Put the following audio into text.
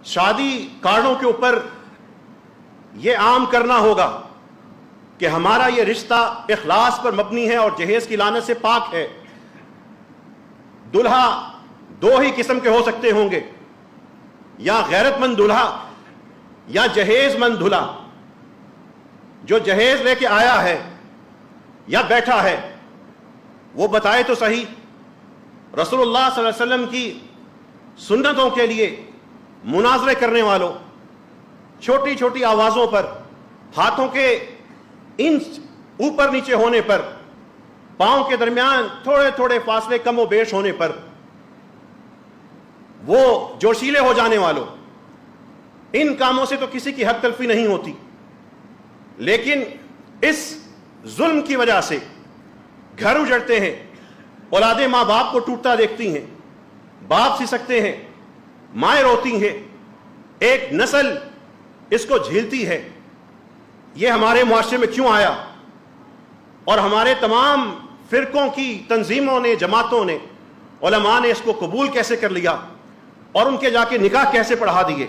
شادی کارڈوں کے اوپر یہ عام کرنا ہوگا کہ ہمارا یہ رشتہ اخلاص پر مبنی ہے اور جہیز کی لعنت سے پاک ہے. دلہا دو ہی قسم کے ہو سکتے ہوں گے، یا غیرت مند دلہا یا جہیز مند دلہا. جو جہیز لے کے آیا ہے یا بیٹھا ہے وہ بتائے تو صحیح، رسول اللہ صلی اللہ علیہ وسلم کی سنتوں کے لیے مناظرے کرنے والوں، چھوٹی چھوٹی آوازوں پر، ہاتھوں کے انچ اوپر نیچے ہونے پر، پاؤں کے درمیان تھوڑے تھوڑے فاصلے کم و بیش ہونے پر، وہ جوشیلے ہو جانے والوں، ان کاموں سے تو کسی کی حق تلفی نہیں ہوتی. لیکن اس ظلم کی وجہ سے گھر اجڑتے ہیں، اولادیں ماں باپ کو ٹوٹتا دیکھتی ہیں، باپ سسکتے ہیں، مائیں روتی ہیں، ایک نسل اس کو جھیلتی ہے. یہ ہمارے معاشرے میں کیوں آیا؟ اور ہمارے تمام فرقوں کی تنظیموں نے، جماعتوں نے، علماء نے اس کو قبول کیسے کر لیا اور ان کے جا کے نکاح کیسے پڑھا دیے؟